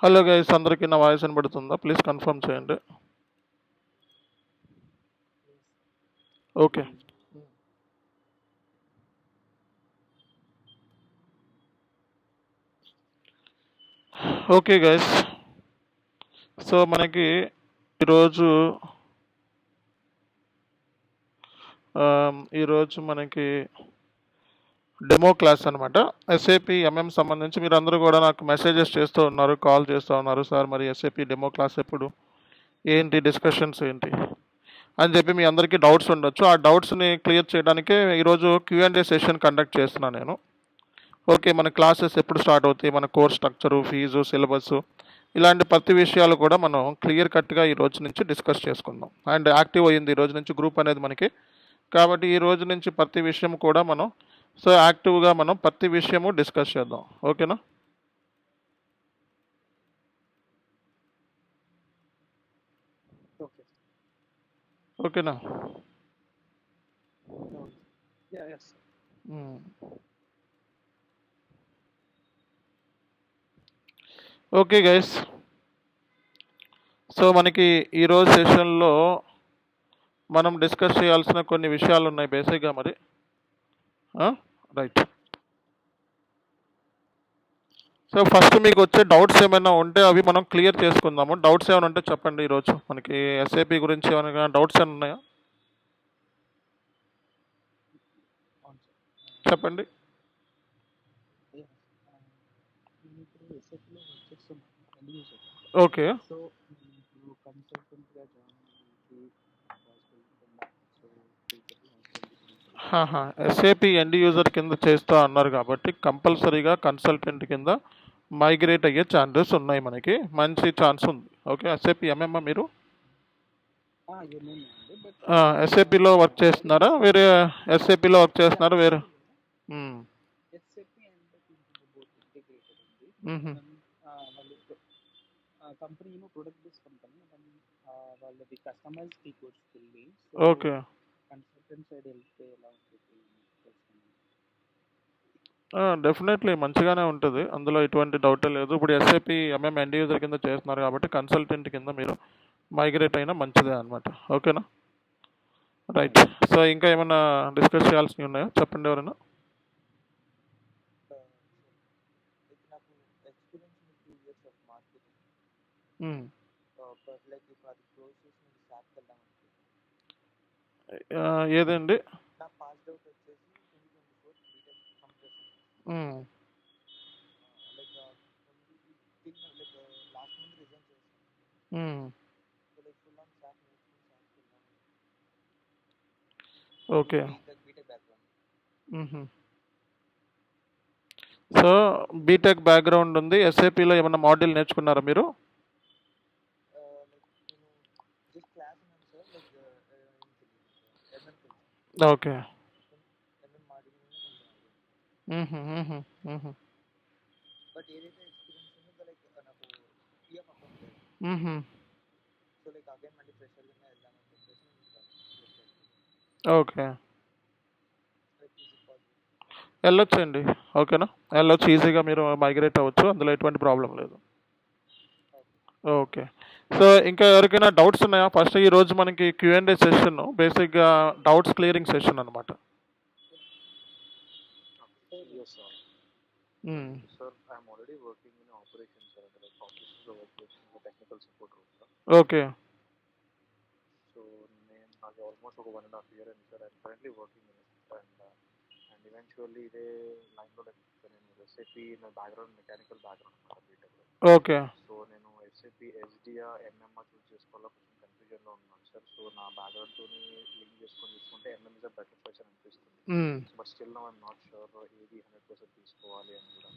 Hello guys, అందరికీ నా voice వినబడుతుందా? ప్లీజ్ కన్ఫర్మ్ చేయండి. ఓకే ఓకే గైస్, సో మనకి ఈరోజు మనకి డెమో క్లాస్ అనమాట. ఎస్ఏపి ఎంఎం సంబంధించి మీరు అందరూ కూడా నాకు మెసేజెస్ చేస్తూ ఉన్నారు, కాల్ చేస్తూ ఉన్నారు. సార్ మరి ఎస్ఏపి డెమో క్లాస్ ఎప్పుడు, ఏంటి డిస్కషన్స్ ఏంటి అని చెప్పి మీ అందరికీ డౌట్స్ ఉండొచ్చు. ఆ డౌట్స్ని క్లియర్ చేయడానికే ఈరోజు Q&A సెషన్ కండక్ట్ చేస్తున్నాను నేను. ఓకే, మన క్లాసెస్ ఎప్పుడు స్టార్ట్ అవుతాయి, మన కోర్స్ స్ట్రక్చరు, ఫీజు, సిలబస్, ఇలాంటి ప్రతి విషయాలు కూడా మనం క్లియర్ కట్గా ఈ రోజు నుంచి డిస్కస్ చేసుకుందాం. అండ్ యాక్టివ్ అయ్యింది ఈ రోజు నుంచి గ్రూప్ అనేది మనకి. కాబట్టి ఈ రోజు నుంచి ప్రతి విషయం కూడా మనం యాక్టివ్గా మనం ప్రతి విషయము డిస్కస్ చేద్దాం. ఓకేనా? ఓకేనా? ఓకే గైస్, సో మనకి ఈరోజు సెషన్లో మనం డిస్కస్ చేయాల్సిన కొన్ని విషయాలు ఉన్నాయి బేసిక్గా. మరి రైట్. సో ఫస్ట్ మీకు వచ్చే డౌట్స్ ఏమైనా ఉంటే అవి మనం క్లియర్ చేసుకుందాము. డౌట్స్ ఏమైనా ఉంటే చెప్పండి. ఈరోజు మనకి ఎస్ఏపి గురించి ఏమైనా డౌట్స్ ఏమైనా ఉన్నాయా? చెప్పండి. ఓకే, ఎస్ఏపి ఎండ్ యూజర్ కింద చేస్తా అన్నారు కాబట్టి కంపల్సరీగా కన్సల్టెంట్ కింద మైగ్రేట్ అయ్యే ఛాన్సెస్ ఉన్నాయి. మనకి మంచి ఛాన్స్ ఉంది. ఓకే, ఎస్ఏపి ఎంఎం మీరు ఎస్ఏపిలో వర్క్ చేస్తున్నారా? వేరే ఎస్ఏపిలో వర్క్ చేస్తున్నారా? వేరే ఓకే, డెఫినెట్లీ మంచిగానే ఉంటుంది, అందులో ఎటువంటి డౌటే లేదు. ఇప్పుడు ఎస్ఏపి ఎంఎం ఎండ్ యూజర్ కింద చేస్తున్నారు కాబట్టి కన్సల్టెంట్ కింద మీరు మైగ్రేట్ అయినా మంచిదే అనమాట. ఓకేనా? రైట్. సో ఇంకా ఏమైనా డిస్కస్ చేయాల్సినవి ఉన్నాయా? చెప్పండి ఎవరైనా. ఏదండి? ఓకే, సో బీటెక్ బ్యాక్గ్రౌండ్ ఉంది. ఎస్ఏపిలో ఏమైనా మాడ్యూల్ నేర్చుకున్నారా మీరు? ఓకే, ఓకే, వెళ్ళొచ్చండి. ఓకేనా? వెళ్ళొచ్చు, ఈజీగా మీరు మైగ్రేట్ అవ్వచ్చు, అందులో ఎటువంటి ప్రాబ్లం లేదు. ఓకే, సో ఇంకా ఎవరికైనా డౌట్స్ ఉన్నాయా? ఫస్ట్ ఈరోజు మనకి Q&A సెషన్, బేసిక్గా డౌట్స్ క్లియరింగ్ సెషన్ అనమాట. currently working in operations, sir. Like office work చేస్తున్న technical support role, sir. Okay. So నాకు almost ఒక 1.5 year అయింది, sir. I'm currently working in it, and eventually ఇదే లైన్లో నేను SAP నా బ్యాక్గ్రౌండ్ మెకానికల్ బ్యాక్గ్రౌండ్ అన్నమాట బీటెక్లో. ఓకే. సో నేను SAP ఎస్డియా ఎంఎంఆర్ చూస్ చేసుకోవాలో కొంచెం కన్ఫ్యూజన్లో ఉన్నాను, సార్. సో నా బ్యాక్గ్రౌండ్తో లింక్ చేసుకొని తీసుకుంటే MM is a better choice అని అనిపిస్తుంది. But still no I'm not sure ఏది 100% తీసుకోవాలి అని కూడా.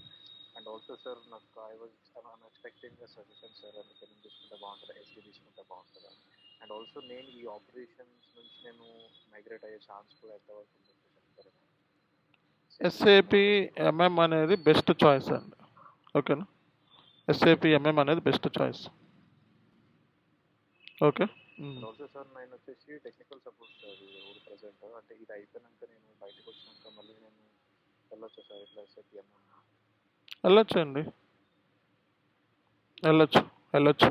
అండ్ ఆల్సో సార్ నాకు ఐఎమ్ ఎక్స్పెక్టింగ్ సజెషన్, సార్. అంటే పెన్ తీసుకుంటే బాగుంటుందా, ఎస్డి తీసుకుంటే బాగుంటుందా? అండ్ ఆల్సో నేను ఈ ఆపరేషన్స్ నుంచి నేను మైగ్రేట్ అయ్యే ఛాన్స్ కూడా ఎంతవరకు ఉందో చెప్తారు? ఎస్ఏపి ఎంఎం అనేది బెస్ట్ చాయిస్ అండి. ఓకేనా? ఎస్ఏపి ఎంఎం అనేది best choice. Okay. Also sir నేను వచ్చేసి technical support sir role present. అంటే ఇది అయిపోయినాక నేను బయటకు వచ్చినాక మళ్ళీ నేను వెళ్ళొచ్చా సార్ ఇట్లా ఎస్ఏపి ఎంఎం? వెళ్ళొచ్చు అండి, వెళ్ళొచ్చు.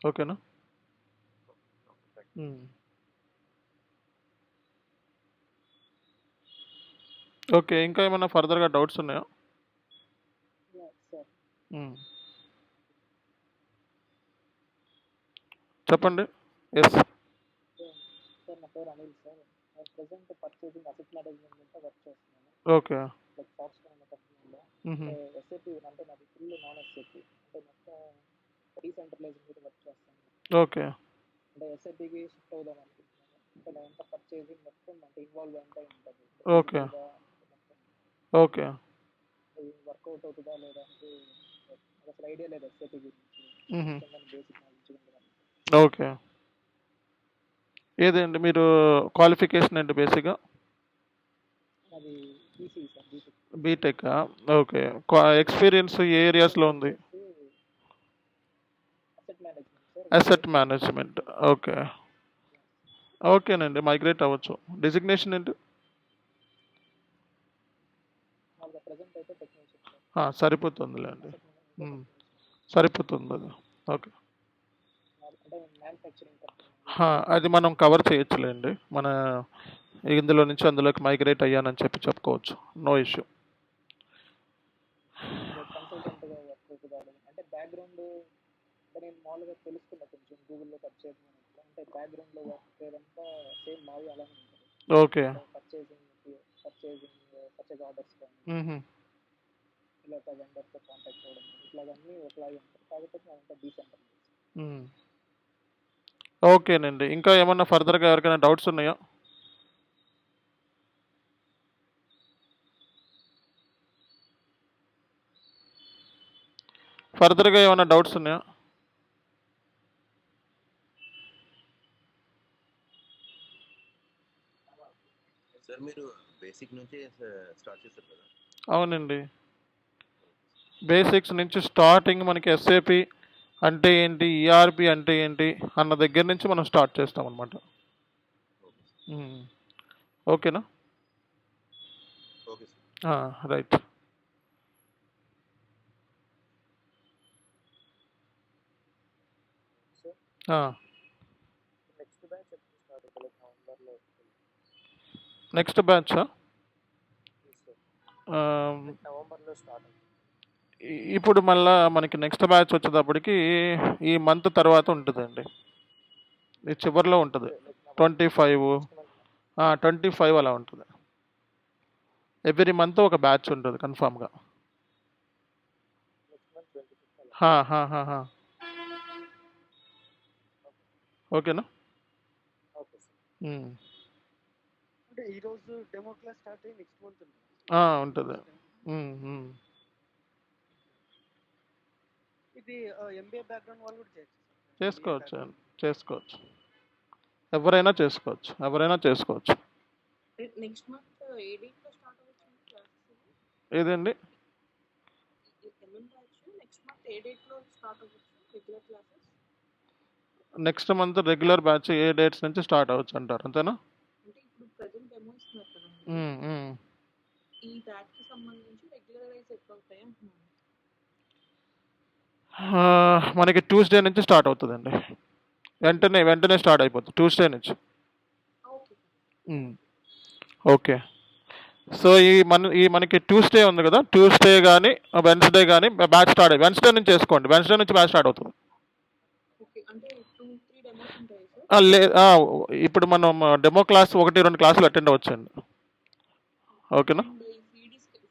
ఓకేనా? ఓకే. ఇంకా ఏమైనా ఫర్దర్గా డౌట్స్ ఉన్నాయా? చెప్పండి. ఎస్ సార్, నా పేరు అనిల్ సార్. నేను ప్రెసెంట్ పర్చేసింగ్ అసెట్ మేనేజ్మెంట్ మీద వర్క్ చేస్తున్నాను. ఓకే. లైక్ సాఫ్ట్వేర్ అనే కంపెనీలో. ఎస్ఏపీ అంటే నాది ఫుల్ నాన్ ఎస్ఏపీ, అంటే మొత్తం డీసెంట్రలైజింగ్ మీద వర్క్ చేస్తాను. ఓకే. అంటే ఎస్ఏపీకి షిఫ్ట్ అవుదాం అనుకుంటున్నాను. అంటే నా ఎంత పర్చేసింగ్ మొత్తం అంటే ఇన్వాల్వ్ అంటే ఉంటుంది. ఓకే. ఓకే. వర్కౌట్ అవుతుందా లేదా అంటే నాకు అసలు ఐడియా లేదు ఎస్ఏపీ గురించి. బేసిక్ నాలెడ్జ్ ఉండదు. ఓకే. ఏదండి మీరు క్వాలిఫికేషన్ ఏంటి బేసిక్గా? అది BC sir, BTech. Okay. Experience ఏ ఏరియాస్లో ఉంది? Asset management. ఓకే. ఓకేనండి, మైగ్రేట్ అవ్వచ్చు. డిజిగ్నేషన్ ఏంటి? సరిపోతుందిలేండి, సరిపోతుంది అది. ఓకే. అది మనం కవర్ చేయొచ్చులేండి. మన ఇందులో నుంచి అందులోకి మైగ్రేట్ అయ్యానని చెప్పుకోవచ్చు. No issue. అంటే బ్యాక్గ్రౌండ్ నేను మామూలుగా తెలుసుకున్నా కొంచెం గూగుల్లో సెర్చ్ చేయడం. అంటే బ్యాక్గ్రౌండ్లో వర్క్ అంతా సేమ్ మాది అలానే ఉంటుంది. ఓకే. పర్చేజ్ ఆర్డర్స్ కానీ ఇలా వెండర్స్తో కాంటాక్ట్ అవ్వడం ఇట్లాగన్నీ ఒకలాగే ఉంటుంది. కాకపోతే అదంతా డీసెంట్రలైజ్. ఓకేనండి. ఇంకా ఏమన్నా ఫర్దర్గా ఎవరికైనా డౌట్స్ ఉన్నాయా? ఫర్దర్గా ఏమైనా డౌట్స్ ఉన్నాయా? సార్ మీరు బేసిక్ నుంచి స్టార్ట్ చేశారు కదా? అవునండి, బేసిక్స్ నుంచి స్టార్టింగ్ మనకి ఎస్ఏపి అంటే ఏంటి, ఈఆర్పి అంటే ఏంటి అన్న దగ్గర నుంచి మనం స్టార్ట్ చేస్తాం అనమాట. ఓకేనా? Okay sir. Right. Next batch ఇప్పుడు మళ్ళా మనకి నెక్స్ట్ బ్యాచ్ వచ్చేటప్పటికి ఈ మంత్ తర్వాత ఉంటుందండి. ఈ చివరిలో ఉంటుంది. 25 అలా ఉంటుంది. ఎవ్రీ మంత్ ఒక బ్యాచ్ ఉంటుంది కన్ఫామ్గా. ఓకేనా? ఈరోజు డెమో క్లాస్ స్టార్ట్ అయ్యి నెక్స్ట్ మంత్ ఉంటుంది. ఇది ఎంబీఏ బ్యాక్గ్రౌండ్ వాళ్ళు కూడా చేసుకోవచ్చు. ఎవరైనా చేసుకోవచ్చు. నెక్స్ట్ మంత్ ఏ డేట్ లో స్టార్ట్ అవ్వచ్చు క్లాసెస్? ఏదండి? నెక్స్ట్ మంత్ ఏ డేట్ లో స్టార్ట్ అవ్వచ్చు regular classes? Next month regular batch ఏ డేట్స్ నుంచి స్టార్ట్ అవ్వచ్చు అంటారు, అంతేనా? అంటే ఇప్పుడు ప్రెజెంట్ డెమో ఇస్తున్నారు కదండి, ఈ బ్యాచ్ కి సంబంధించి రెగ్యులరైజ్ ఎప్పుడు అవుతాయి అంటున్నాను. మనకి ట్యూస్డే నుంచి స్టార్ట్ అవుతుందండి. వెంటనే స్టార్ట్ అయిపోతుంది ట్యూస్డే నుంచి. ఓకే. సో ఈ మనకి ట్యూస్డే ఉంది కదా, ట్యూస్డే కానీ వెన్స్డే కానీ బ్యాచ్ స్టార్ట్ వెన్స్డే నుంచి వేసుకోండి, వెన్స్డే నుంచి బ్యాచ్ స్టార్ట్ అవుతుంది. ఓకే. అంటే 2, 3 డెమోస్ ఉంటాయి సార్? ఇప్పుడు మనం డెమో క్లాస్ 1-2 క్లాసులు అటెండ్ అవ్వచ్చండి. ఓకేనా? అండ్ ఈ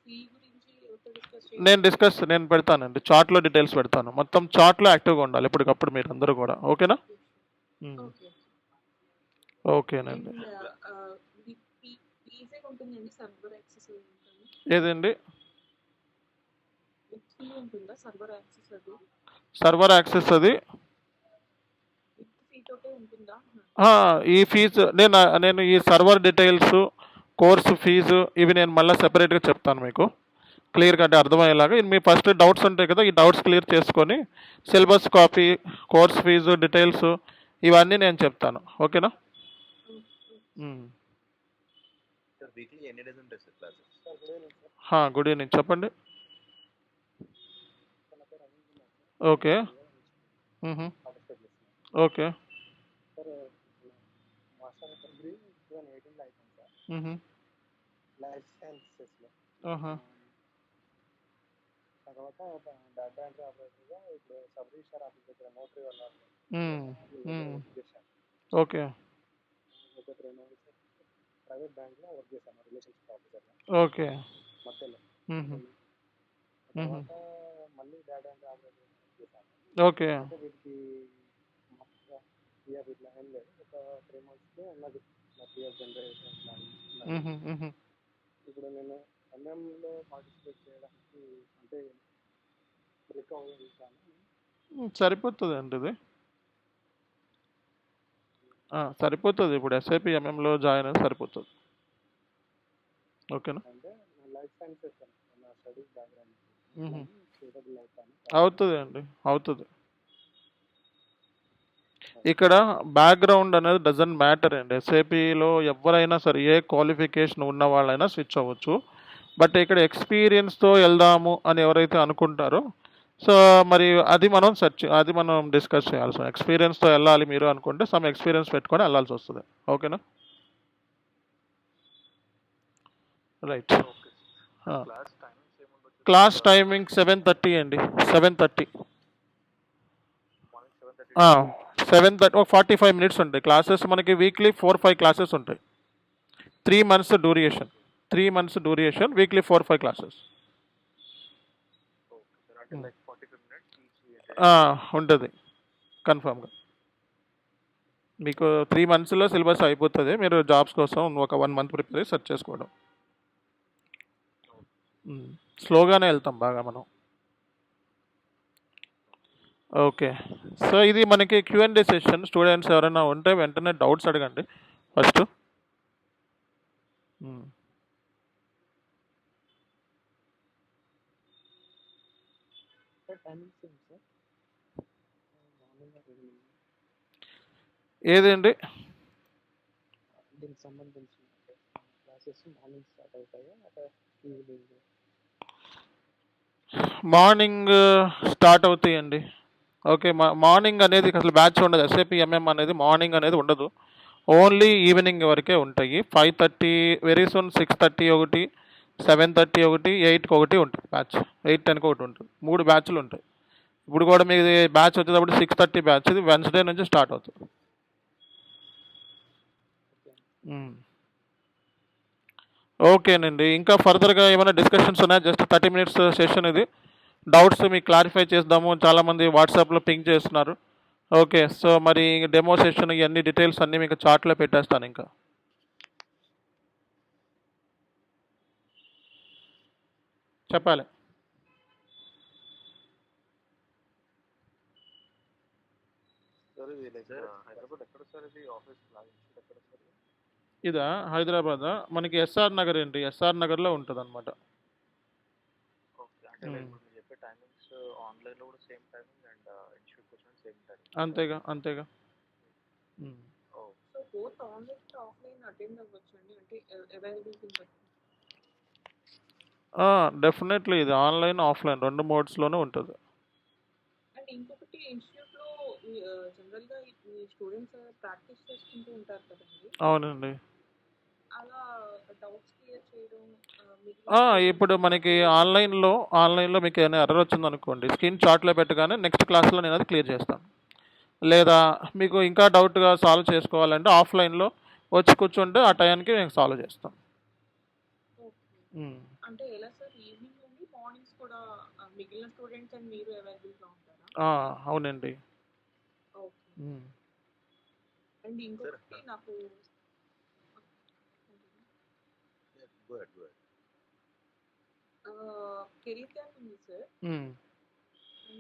ఫీ గురించి ఎవరితో డిస్కస్ నేను పెడతానండి, చార్ట్లో డీటెయిల్స్ పెడతాను. మొత్తం చార్ట్లో యాక్టివ్గా ఉండాలి ఎప్పటికప్పుడు మీరు అందరూ కూడా. ఓకేనా? ఓకే. ఓకేనండి. అండ్ ఫీజే ఉంటుందండి, సర్వర్ యాక్సెస్ ఉంటుంది? ఏదండి? విత్ ఫీ ఉంటుందా సర్వర్ యాక్సెస్ అది? సర్వర్ యాక్సెస్ అది విత్ ఫీ తోటే ఉంటుందా? ఈ ఫీజు నేను ఈ సర్వర్ డీటెయిల్స్, కోర్సు ఫీజు ఇవి నేను మళ్ళీ సెపరేట్గా చెప్తాను మీకు, క్లియర్గా అంటే అర్థమయ్యేలాగా. మీ ఫస్ట్ డౌట్స్ ఉంటాయి కదా, ఈ డౌట్స్ క్లియర్ చేసుకొని syllabus copy, course fees details ఇవన్నీ నేను చెప్తాను. ఓకేనా? సార్ వీక్లీ ఎన్ని డేస్ ఉంటాయి sir classes? Sir good evening sir. Good evening, చెప్పండి. నా పేరు Anil Kumar sir. Okay. Participate చేస్తున్నాను ఓకే. సార్. మాస్టర్ డిగ్రీ 2018లో అయిపోయింది సార్, లైఫ్ సైన్సెస్లో. తర్వాత డేటా ఎంట్రీ ఆపరేటర్గా ఇప్పుడు సబ్ రిజిస్టర్ ఆఫీస్ దగ్గర నోటరీ వాళ్ళ చేశాను. ఓకే. ఒక 3 మంత్స్ ప్రైవేట్ బ్యాంక్లో వర్క్ చేశాను రిలేషన్షిప్ ఆఫీసర్గా ఓకే. మధ్యలో. మ్మ్. తర్వాత మళ్ళీ డేటా ఎంట్రీ ఆపరేటర్ చేశాను. ఓకే. అంటే వీటికి పిఎఫ్ ఇట్లా ఏం లేదు, ఒక 3 మంత్స్కి ఉన్నది నా పిఎఫ్ జనరేషన్ ఉన్నది. ఇప్పుడు నేను ఎంఎంలో పార్టిసిపేట్ చేయడానికి అంటే క్లిక్ అవ్వగలుగుతాను. సరిపోతుంది అండి ఇది, సరిపోతుంది. ఇప్పుడు ఎస్ఐపి ఎంఎంలో జాయిన్ అయితే సరిపోతుంది. ఓకేనా? అంటే నా లైఫ్ సైన్సెస్ నా స్టడీస్ బ్యాక్గ్రౌండ్ సూటబుల్ అవుతాను. అవుతుంది అండి, అవుతుంది. ఇక్కడ బ్యాక్గ్రౌండ్ అనేది డజంట్ మ్యాటర్ అండి. ఎస్ఐపిలో ఎవరైనా సరే ఏ క్వాలిఫికేషన్ ఉన్న వాళ్ళైనా స్విచ్ అవ్వచ్చు. బట్ ఇక్కడ ఎక్స్పీరియన్స్తో వెళ్దాము అని ఎవరైతే అనుకుంటారో, సో మరి అది మనం డిస్కస్ చేయాల్సి. ఎక్స్పీరియన్స్తో వెళ్ళాలి మీరు అనుకుంటే సమ్ ఎక్స్పీరియన్స్ పెట్టుకొని వెళ్ళాల్సి వస్తుంది. ఓకేనా? రైట్. క్లాస్ టైమింగ్ 7:30 అండి, 7:30. 7:30 ఒక 45 మినిట్స్ ఉంటాయి క్లాసెస్. మనకి వీక్లీ 4-5 క్లాసెస్ ఉంటాయి. 3 months డ్యూరేషన్, వీక్లీ 4-5 క్లాసెస్ ఉంటుంది కన్ఫామ్గా. మీకు 3 monthsలో సిలబస్ అయిపోతుంది. మీరు జాబ్స్ కోసం ఒక 1 month ప్రిపేర్ అయ్యి సెర్చ్ చేసుకోవడం. స్లోగానే వెళ్తాం బాగా మనం. ఓకే. సో ఇది మనకి Q&A సెషన్. స్టూడెంట్స్ ఎవరైనా ఉంటే వెంటనే డౌట్స్ అడగండి ఫస్ట్. సార్ టైమింగ్స్ ఏంటి సార్? మార్నింగ్ ఈవినింగ్ ఏదండి? దీనికి సంబంధించి క్లాసెస్ మార్నింగ్ స్టార్ట్ అవుతాయా అట్లా ఈవినింగ్? మార్నింగ్ స్టార్ట్ అవుతాయండి. ఓకే. మార్నింగ్ అనేది అసలు బ్యాచ్ ఉండదు. ఎస్ఐపి ఎంఎం అనేది మార్నింగ్ అనేది ఉండదు, ఓన్లీ ఈవినింగ్ వరకే ఉంటాయి. 5:30 వెరీ సూన్, 6:30 ఒకటి, 7:30 ఒకటి, 8కి ఒకటి ఉంటుంది బ్యాచ్, 8-10కి ఒకటి ఉంటుంది. 3 బ్యాచ్లు ఉంటాయి. ఇప్పుడు కూడా మీకు బ్యాచ్ వచ్చేటప్పుడు 6:30 బ్యాచ్, ఇది వెన్స్డే నుంచి స్టార్ట్ అవుతుంది. ఓకేనండి. ఇంకా ఫర్దర్గా ఏమైనా డిస్కషన్స్ ఉన్నాయా? జస్ట్ 30 minutes సెషన్ ఇది. డౌట్స్ మీకు క్లారిఫై చేద్దాము. చాలామంది వాట్సాప్లో పింక్ చేస్తున్నారు. ఓకే. సో మరి డెమో సెషన్ ఇవన్నీ డీటెయిల్స్ అన్నీ మీకు చార్ట్లో పెట్టేస్తాను. ఇంకా చెప్పాలి. హైదరాబాద్ ఎక్కడ సార్ ఇది ఆఫీస్ ఎక్కడ సార్? ఇదా హైదరాబాద్? మనకి ఎస్ఆర్ నగర్ అండి, ఎస్ఆర్ నగర్లో ఉంటుంది అనమాట. ఓకే. అంటే మీరు చెప్పే టైమింగ్స్ ఆన్లైన్లో కూడా సేమ్ టైమింగ్ అండ్ ఇన్స్టిట్యూట్కి వచ్చిన సేమ్ టైమింగ్? అంతేగా. So both online offline attend అవ్వచ్చు అండి, అంటే అవైలబిలిటీ బట్టి? డెఫినెట్లీ ఇది ఆన్లైన్ ఆఫ్లైన్ 2 మోడ్స్లోనే ఉంటుంది. అండ్ ఇంకొకటి, ఇన్స్టిట్యూట్లో జనరల్గా ఈ స్టూడెంట్స్ ప్రాక్టీస్ చేసుకుంటూ ఉంటారు కదండి. అవునండి. అలా డౌట్స్ క్లియర్ చేయడం ఇప్పుడు మనకి ఆన్లైన్లో మీకు ఏమైనా ఎర్రర్ వచ్చిందనుకోండి, స్క్రీన్ చార్ట్లో పెట్టగానే నెక్స్ట్ క్లాస్లో నేను అది క్లియర్ చేస్తాను. లేదా మీకు ఇంకా డౌట్గా సాల్వ్ చేసుకోవాలంటే ఆఫ్లైన్లో వచ్చి కూర్చుంటే ఆ టైంకి నేను సాల్వ్ చేస్తాను. అంటే ఎలా సార్, ఈవినింగ్ నుండి మార్నింగ్స్ కూడా మిగిలిన స్టూడెంట్స్ అండ్ మీరు అవైలబుల్గా ఉంటారా? అవునండి. ఓకే. అండ్ ఇంకొకటి నాకు కెరీర్ గ్యాప్ ఉంది సార్.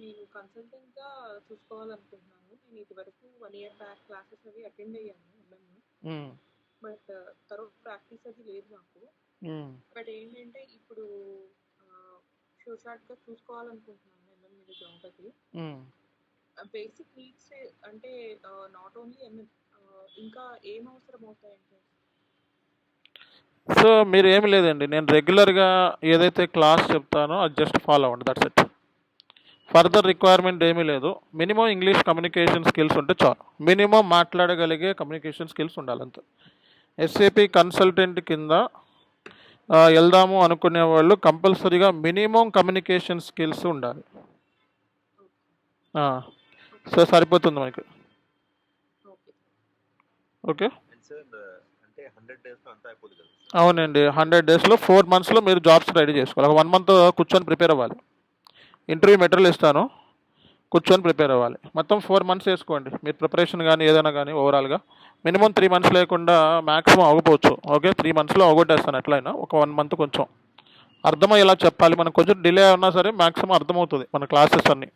నేను కన్సల్టెంట్గా చూసుకోవాలనుకుంటున్నాను. నేను ఇదివరకు 1 year బ్యాక్ క్లాసెస్ అవి అటెండ్ అయ్యాను ఎంఎం, బట్ తర్వాత ప్రాక్టీస్ అది లేదు నాకు. బట్ ఏంటంటే ఇప్పుడు షార్ట్గా చూసుకోవాలనుకుంటున్నాను ఎంఎం మీద జాబ్ అది. బేసిక్ నీడ్స్ అంటే నాట్ ఓన్లీ ఎంఎం, ఇంకా ఏం అవసరం అవుతాయంటే? సో మీరు ఏమి లేదండి, నేను రెగ్యులర్గా ఏదైతే క్లాస్ చెప్తానో అది జస్ట్ ఫాలో అవ్వండి, దట్స్ ఇట్. ఫర్దర్ రిక్వైర్మెంట్ ఏమీ లేదు. మినిమం ఇంగ్లీష్ కమ్యూనికేషన్ స్కిల్స్ ఉంటే చాలు. మినిమం మాట్లాడగలిగే కమ్యూనికేషన్ స్కిల్స్ ఉండాలంతే. ఎస్ఏపి కన్సల్టెంట్ కింద వెళ్దాము అనుకునే వాళ్ళు కంపల్సరీగా మినిమం కమ్యూనికేషన్ స్కిల్స్ ఉండాలి. సో సరిపోతుంది మనకి. ఓకే, అవునండి. 100 daysలో 4 monthsలో మీరు జాబ్స్ రెడీ చేసుకోవాలి. ఒక 1 month కూర్చొని ప్రిపేర్ అవ్వాలి. ఇంటర్వ్యూ మెటీరియల్ ఇస్తాను, కూర్చొని ప్రిపేర్ అవ్వాలి. మొత్తం 4 months వేసుకోండి మీరు ప్రిపరేషన్ కానీ ఏదైనా కానీ. ఓవరాల్గా మినిమం 3 months లేకుండా మ్యాక్సిమం అవ్వకపోవచ్చు. ఓకే, 3 monthsలో అవగొట్టేస్తాను ఎట్లయినా. ఒక 1 month కొంచెం అర్థమయ్యేలా చెప్పాలి. మనకు కొంచెం డిలే ఉన్నా సరే మ్యాక్సిమం అర్థమవుతుంది మన క్లాసెస్ అన్నీ.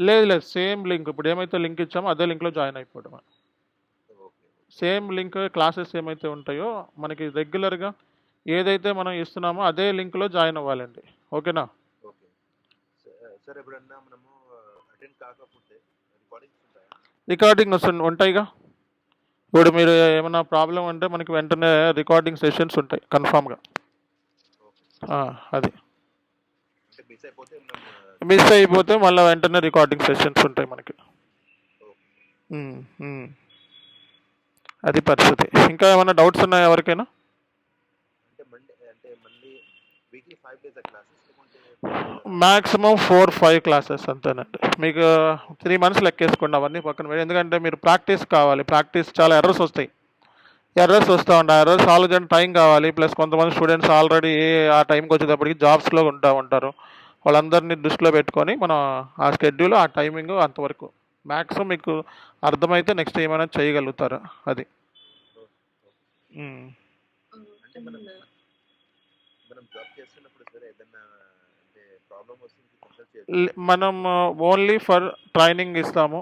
లేదు, సేమ్ లింక్. ఇప్పుడు ఏమైతే లింక్ ఇచ్చామో అదే లింక్లో జాయిన్ అయిపోవడం. సేమ్ లింక్ క్లాసెస్ ఏమైతే ఉంటాయో మనకి రెగ్యులర్గా ఏదైతే మనం ఇస్తున్నామో అదే లింక్లో జాయిన్ అవ్వాలండి. ఓకేనా? రికార్డింగ్ ఉంటాయిగా. ఇప్పుడు మీరు ఏమైనా ప్రాబ్లం అంటే మనకి వెంటనే రికార్డింగ్ సెషన్స్ ఉంటాయి కన్ఫామ్గా. అది మిస్ అయిపోతే మళ్ళీ వెంటనే రికార్డింగ్ సెషన్స్ ఉంటాయి మనకి. అది పరిస్థితి. ఇంకా ఏమైనా డౌట్స్ ఉన్నాయా ఎవరికైనా? మ్యాక్సిమం 4-5 క్లాసెస్ అంతేనండి. మీకు 3 months లెక్కేసుకోండి అవన్నీ పక్కన పెట్టి. ఎందుకంటే మీరు ప్రాక్టీస్ కావాలి. ప్రాక్టీస్ చాలా ఎర్రర్స్ వస్తాయి. ఎర్రర్స్ వస్తూ ఉంటాయి. ఎర్రర్స్ సాల్వ్ చేయడానికి టైం కావాలి. ప్లస్ కొంతమంది స్టూడెంట్స్ ఆల్రెడీ ఆ టైంకి వచ్చేటప్పటికి జాబ్స్లో ఉంటారు. వాళ్ళందరినీ దృష్టిలో పెట్టుకొని మనం ఆ షెడ్యూల్, ఆ టైమింగ్ అంతవరకు మ్యాక్సిమం మీకు అర్థమైతే నెక్స్ట్ ఏమైనా చేయగలుగుతారు. అది మనం ఓన్లీ ఫర్ ట్రైనింగ్ ఇస్తాము.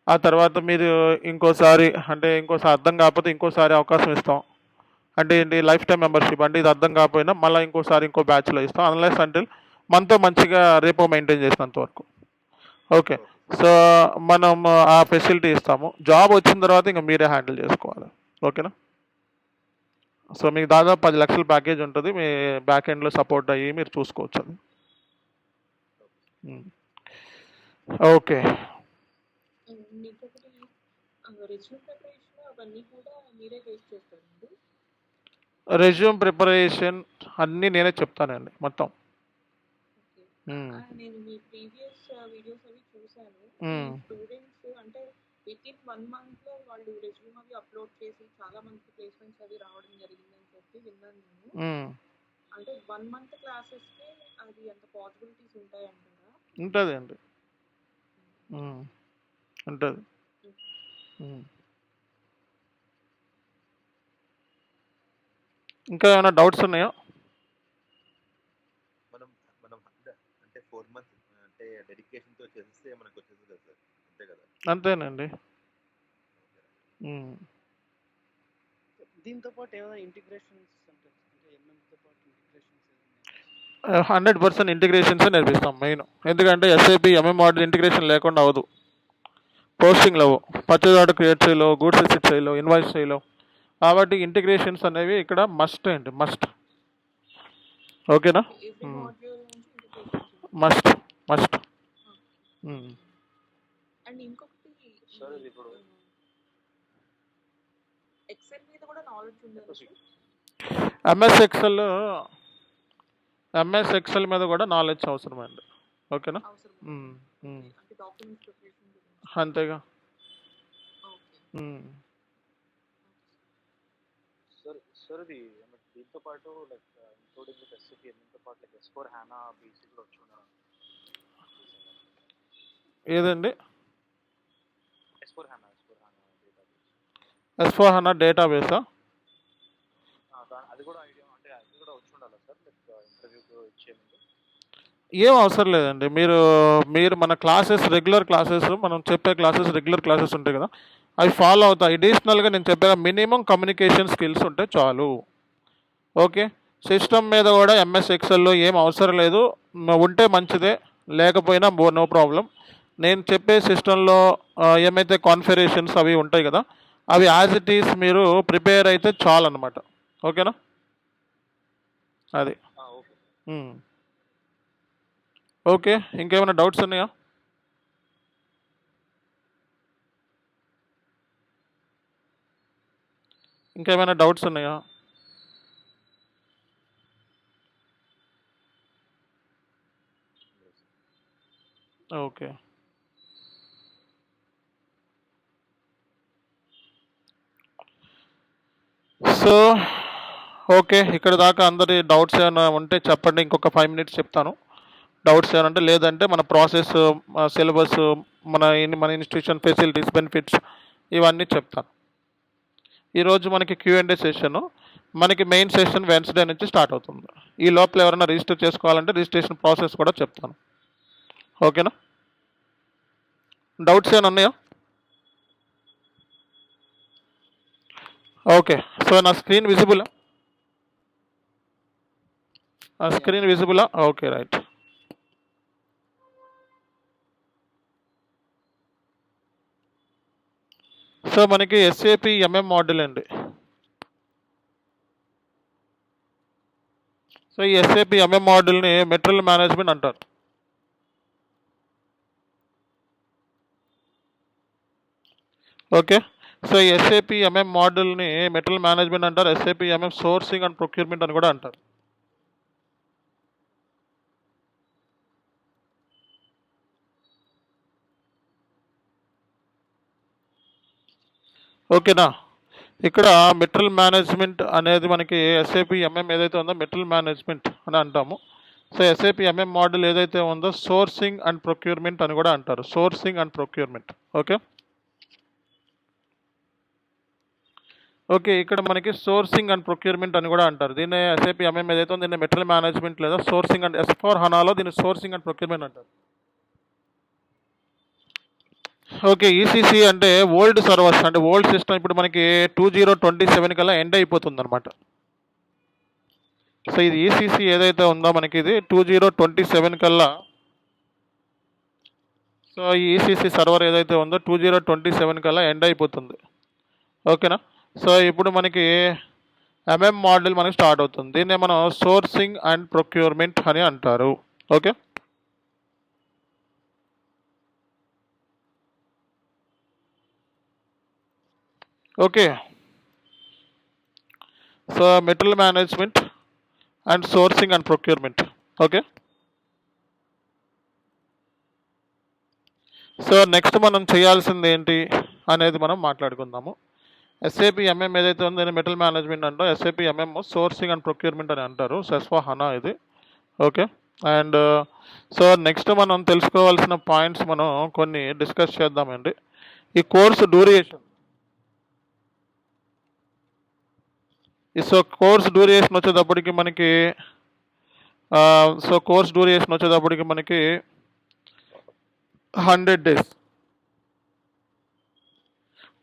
ఆ తర్వాత మీరు ఇంకోసారి అర్థం కాకపోతే ఇంకోసారి అవకాశం ఇస్తాం. అంటే ఏంటి, లైఫ్ టైం మెంబర్షిప్. అంటే ఇది అర్థం కాకపోయినా మళ్ళీ ఇంకోసారి ఇంకో బ్యాచ్లో ఇస్తాం, అన్లెస్ అంటే మనతో మంచిగా రేపో మెయింటైన్ చేసినంత వరకు. ఓకే, సో మనం ఆ ఫెసిలిటీ ఇస్తాము. జాబ్ వచ్చిన తర్వాత ఇంకా మీరే హ్యాండిల్ చేసుకోవాలి. ఓకేనా? సో మీకు దాదాపు 10 లక్షల ప్యాకేజ్ ఉంటుంది. మీ బ్యాక్ ఎండ్లో సపోర్ట్ అయ్యి మీరు చూసుకోవచ్చు అది. ఓకే. రెజ్యూమ్ ప్రిపరేషన్ అన్నీ నేనే చెప్తానండి మొత్తం. నేను మీ ప్రీవియస్ వీడియోస్ అవి చూసాను. స్టూడెంట్స్ అంటే వితిన్ 1 monthలో వాళ్ళు రెజ్యూమ్ అవి అప్లోడ్ చేసి చాలా మంది ప్లేస్మెంట్స్ అవి రావడం జరిగిందని చెప్పి విన్నాను నేను. అంటే 1 month క్లాసెస్కి అది అంత పాసిబిలిటీస్ ఉంటాయంటారా? ఉంటుంది అండి, ఉంటుంది. ఇంకా ఏమైనా డౌట్స్ ఉన్నాయా? అంతేనండి. దీంతో పాటు ఏమైనా ఇంటిగ్రేషన్స్ 100% ఇంటిగ్రేషన్స్ నేర్పిస్తాం మెయిన్. ఎందుకంటే ఎస్ఐపి ఎంఎం మోడల్ ఇంటిగ్రేషన్ లేకుండా అవ్వదు. పోస్టింగ్లు అవ్వు, పర్చేజ్ ఆర్డర్ క్రియేట్ చేయలేవు, గూడ్స్ రిసీట్ చేయలేవు, ఇన్వాయిస్ చేయలేవు. కాబట్టి ఇంటిగ్రేషన్స్ అనేవి ఇక్కడ మస్ట్ అండి, మస్ట్. ఓకేనా? మస్ట్. అండ్ ఇంకొకటి సార్ ఇది ఇప్పుడు ఎక్సెల్ మీద కూడా నాలెడ్జ్ ఉండాలి proceed. ఎంఎస్ ఎక్సెల్ మీద కూడా నాలెడ్జ్ అవసరమండి. ఓకేనా? అవసరం ఉమ్. అంటే డాక్యుమెంట్స్ ప్రిపరేషన్ గురించి. అంతేగా. ఓకే. సార్ ఇది దీంతో పాటు లైక్ ఇంక్లూడింగ్ విత్ ఎస్ఏపి ఎంఎంతో పాటు లైక్ S4 HANA బేసిక్ కూడా వచ్చి ఉండాలి. ఏదండి? S4 HANA database. S4 HANA డేటాబేసా? అది కూడా ఐడియా అంటే అది కూడా వచ్చి ఉండాలా సార్ లైక్ ఇంటర్వ్యూకి ఇచ్చే ముందు? ఏం అవసరం లేదండి. మీరు మన క్లాసెస్ రెగ్యులర్ క్లాసెస్ ఉంటాయి కదా, అవి ఫాలో అవుతాయి. అడిషనల్గా నేను చెప్పాను, మినిమం కమ్యూనికేషన్ స్కిల్స్ ఉంటే చాలు. ఓకే. సిస్టమ్ మీద కూడా ఎంఎస్ ఎక్సెల్లో ఏం అవసరం లేదు, ఉంటే మంచిదే, లేకపోయినా నో ప్రాబ్లం. నేను చెప్పే సిస్టంలో ఏమైతే కాన్ఫిగరేషన్స్ అవి ఉంటాయి కదా, అవి యాజ్ ఇట్ ఈస్ మీరు ప్రిపేర్ అయితే చాలు అనమాట. ఓకేనా? అది. ఓకే. ఓకే, ఇంకేమైనా డౌట్స్ ఉన్నాయా? ఓకే. సో ఓకే, ఇక్కడ దాకా అందరి డౌట్స్ ఏమైనా ఉంటే చెప్పండి. ఇంకొక 5 minutes చెప్తాను. డౌట్స్ ఏమంటే, లేదంటే మన ప్రాసెస్, సిలబస్, మన ఇన్స్టిట్యూషన్ ఫెసిలిటీస్, బెనిఫిట్స్ ఇవన్నీ చెప్తాను. ఈరోజు మనకి Q&A సెషన్, మనకి మెయిన్ సెషన్ వెన్స్డే నుంచి స్టార్ట్ అవుతుంది. ఈ లోపల ఎవరైనా రిజిస్టర్ చేసుకోవాలంటే రిజిస్ట్రేషన్ ప్రాసెస్ కూడా చెప్తాను. ఓకేనా? డౌట్స్ ఏమైనా ఉన్నాయా? ఓకే. సో నా స్క్రీన్ విజిబులా? Okay, right. సో మనకి SAP MM మోడల్ అండి. సో ఈ SAP MM మోడల్ని మెటీరియల్ మేనేజ్మెంట్ అంటారు. ఓకే. సో ఈ SAP MM మోడల్ని మెటీరియల్ మేనేజ్మెంట్ అంటారు. SAP MM sourcing and procurement అని కూడా అంటారు. ఓకేనా? ఇక్కడ మెటీరియల్ మేనేజ్మెంట్ అనేది మనకి SAP MM ఏదైతే ఉందో మెటీరియల్ మేనేజ్మెంట్ అని అంటాము. సో SAP MM మోడల్ ఏదైతే ఉందో సోర్సింగ్ అండ్ ప్రొక్యూర్మెంట్ అని కూడా అంటారు. Sourcing and procurement. Okay. Okay, ఇక్కడ మనకి సోర్సింగ్ అండ్ ప్రొక్యూర్మెంట్ అని కూడా అంటారు. దీన్ని SAP MM ఏదైతే ఉందో దీన్ని మెటీరియల్ మేనేజ్మెంట్ లేదా సోర్సింగ్ అండ్ S4 HANAలో దీన్ని సోర్సింగ్ అండ్ ప్రొక్యూర్మెంట్ అంటారు. ఓకే. ECC అంటే ఓల్డ్ సర్వర్స్, అంటే ఓల్డ్ సిస్టమ్ ఇప్పుడు మనకి 2027 కల్లా ఎండ్ అయిపోతుంది అనమాట. సో ఇది ECC ఏదైతే ఉందో మనకి ఇది 2027 కల్లా, సో ఈ ECC సర్వర్ ఏదైతే ఉందో 2027 కల్లా ఎండ్ అయిపోతుంది. ఓకేనా? సో ఇప్పుడు మనకి MM మోడల్ మనకి స్టార్ట్ అవుతుంది. దీన్నే మనం సోర్సింగ్ అండ్ ప్రొక్యూర్మెంట్ అని అంటారు. Okay. Okay. So material management and sourcing and procurement. Okay. So next మనం చేయాల్సింది ఏంటి అనేది మనం మాట్లాడుకుందాము. SAP MM ఏదైతే ఉందో దీన్ని మెటీరియల్ మేనేజ్మెంట్ అంటారు. SAP MM sourcing and procurement అని అంటారు. S4 HANA ఇది. ఓకే. అండ్ సో నెక్స్ట్ మనం తెలుసుకోవాల్సిన పాయింట్స్ మనం కొన్ని డిస్కస్ చేద్దామండి. ఈ course duration, so course duration వచ్చేటప్పటికి మనకి 100 days.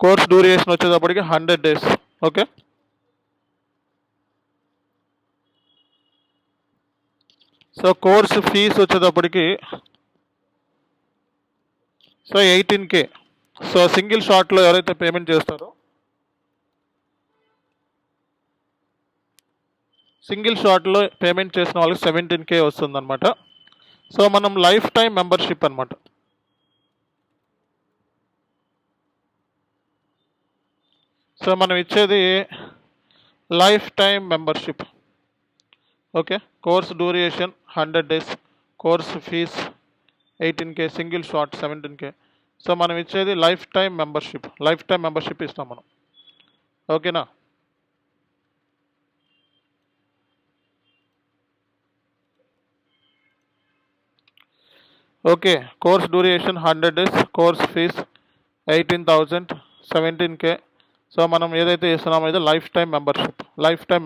కోర్స్ డ్యూరేషన్ వచ్చేటప్పటికి 100 days. Okay. So course fees వచ్చేటప్పటికి 18K. సో సింగిల్ షాట్లో ఎవరైతే పేమెంట్ చేస్తారో, సింగిల్ షాట్లో పేమెంట్ చేసిన వాళ్ళకి 17K వస్తుందన్నమాట. సో మనం లైఫ్ టైం మెంబర్షిప్ అనమాట. సో మనం ఇచ్చేది lifetime membership. Okay, course duration 100 days, course fees 18K, single shot 17K. So మనం ఇచ్చేది లైఫ్ టైం మెంబర్షిప్ ఇస్తాం మనం. ఓకేనా? Okay, course duration 100 days, course fees 18,000, 17K. So మనం ఏదైతే ఇస్తున్నామో ఇది లైఫ్ టైం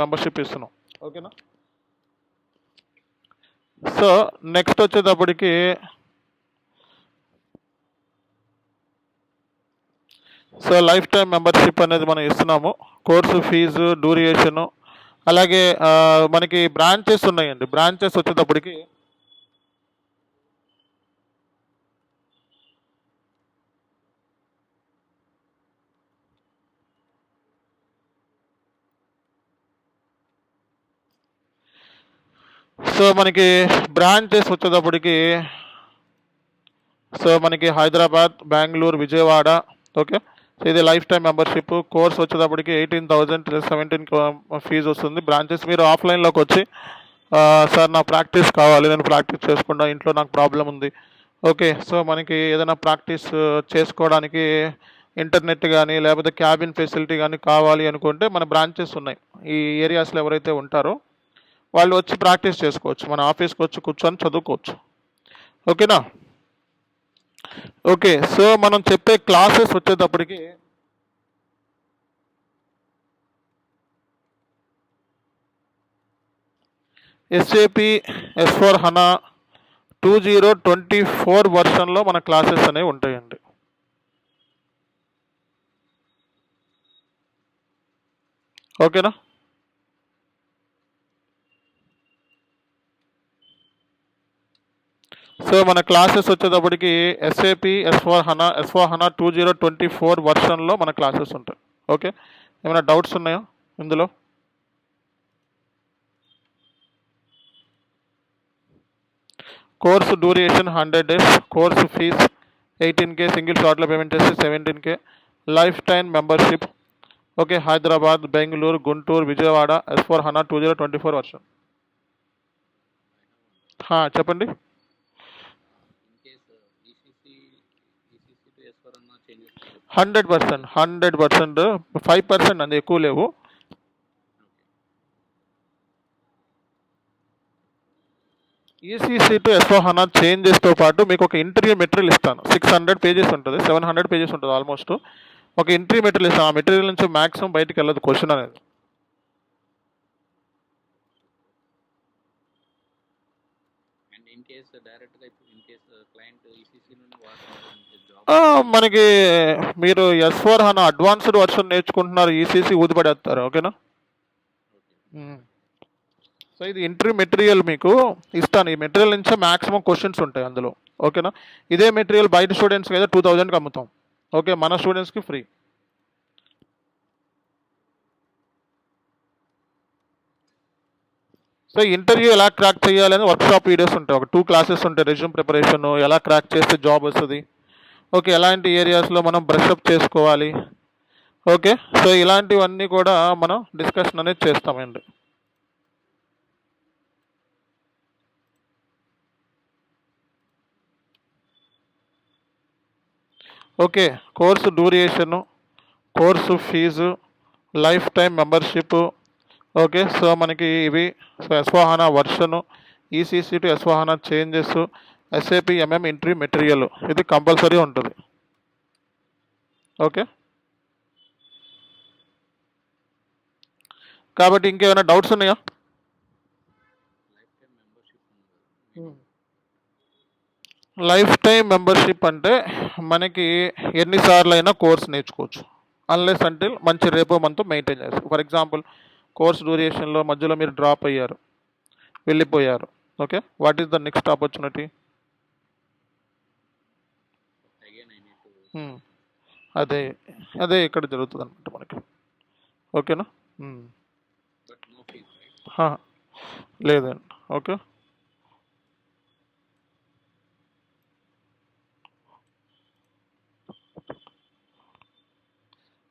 మెంబర్షిప్ ఇస్తున్నాం. ఓకేనా? సో నెక్స్ట్ వచ్చేటప్పటికి లైఫ్ టైం మెంబర్షిప్ అనేది మనం ఇస్తున్నాము. కోర్సు ఫీజు, డ్యూరేషను, అలాగే మనకి బ్రాంచెస్ ఉన్నాయండి. బ్రాంచెస్ వచ్చేటప్పటికి మనకి హైదరాబాద్, బెంగళూరు, విజయవాడ. ఓకే, సో ఇది లైఫ్ టైం మెంబర్షిప్. కోర్స్ వచ్చేటప్పటికి 18,000 + 17 ఫీజు వస్తుంది. బ్రాంచెస్ మీరు ఆఫ్లైన్లోకి వచ్చి సార్ నా ప్రాక్టీస్ కావాలి, నేను ప్రాక్టీస్ చేసుకుంటా, ఇంట్లో నాకు ప్రాబ్లం ఉంది. ఓకే, సో మనకి ఏదైనా ప్రాక్టీస్ చేసుకోవడానికి ఇంటర్నెట్ కానీ లేకపోతే క్యాబిన్ ఫెసిలిటీ కానీ కావాలి అనుకుంటే మన బ్రాంచెస్ ఉన్నాయి. ఈ ఏరియాస్లో ఎవరైతే ఉంటారో వాళ్ళు వచ్చి ప్రాక్టీస్ చేసుకోవచ్చు, మన ఆఫీస్కి వచ్చి కూర్చొని చదువుకోవచ్చు. ఓకేనా? ఓకే, సో మనం చెప్పే క్లాసెస్ వచ్చేటప్పటికి SAP S/4HANA 2024 వర్షన్లో మన క్లాసెస్ అనేవి ఉంటాయండి. ఓకేనా? సో మన క్లాసెస్ వచ్చేటప్పటికి SAP S/4HANA 2024 వర్షన్లో మన క్లాసెస్ ఉంటాయి. ఓకే, ఏమైనా డౌట్స్ ఉన్నాయా ఇందులో? Course duration 100 days, course fee 18K, single షార్ట్లో పేమెంట్ చేస్తే 17K. Lifetime membership. Okay, Hyderabad, Bengaluru, Guntur, Vijayawada, S/4HANA 2024 version. చెప్పండి. 100%, 5% అండి, ఎక్కువ లేవు. ECC టు S/4HANA చేంజెస్తో పాటు మీకు ఒక ఇంటర్వ్యూ మెటీరియల్ ఇస్తాను. 600 pages ఉంటుంది, 700 pages ఉంటుంది ఆల్మోస్ట్. ఒక ఇంటర్వ్యూ మెటీరియల్ ఇస్తాను. ఆ మెటీరియల్ నుంచి మ్యాక్సిమం బయటికి వెళ్ళదు క్వశ్చన్ అనేది. మనకి మీరు S/4HANA అడ్వాన్స్డ్ వర్షన్ నేర్చుకుంటున్నారు, ECC ఊదిపడేస్తారు. ఓకేనా? సో ఇది ఇంటర్వ్యూ మెటీరియల్ మీకు ఇస్తాను. ఈ మెటీరియల్ నుంచే మ్యాక్సిమం క్వశ్చన్స్ ఉంటాయి అందులో. ఓకేనా? ఇదే మెటీరియల్ బయట స్టూడెంట్స్కి అయితే 2000కి అమ్ముతాం. ఓకే, మన స్టూడెంట్స్కి ఫ్రీ. సో ఇంటర్వ్యూ ఎలా క్రాక్ చేయాలని వర్క్షాప్ వీడియోస్ ఉంటాయి. ఒక 2 classes ఉంటాయి. రెజ్యూమ్ ప్రిపరేషన్, ఎలా క్రాక్ చేస్తే జాబ్ వస్తుంది, ఓకే, ఎలాంటి ఏరియాస్లో మనం బ్రషప్ చేసుకోవాలి. ఓకే, సో ఇలాంటివన్నీ కూడా మనం డిస్కషన్ అనేది చేస్తామండి. Okay, course duration, course fees, lifetime membership. Okay, so మనకి ఇవి S/4HANA version, ECC to S/4HANA changes, SAP MM interview material, ఇది కంపల్సరీ ఉంటుంది. ఓకే, కాబట్టి ఇంకేమైనా డౌట్స్ ఉన్నాయా? లైఫ్ టైం మెంబర్షిప్ అంటే మనకి ఎన్నిసార్లు అయినా కోర్స్ నేర్చుకోవచ్చు, అన్లెస్ అంటిల్ మంచి రేపో మంత్ మెయింటైన్ చేస్తారు. ఫర్ ఎగ్జాంపుల్ కోర్స్ డ్యూరేషన్లో మధ్యలో మీరు డ్రాప్ అయ్యారు, వెళ్ళిపోయారు. Okay, what is the next opportunity? అదే ఇక్కడ జరుగుతుంది అనమాట మనకి. ఓకేనా? లేదండి. ఓకే,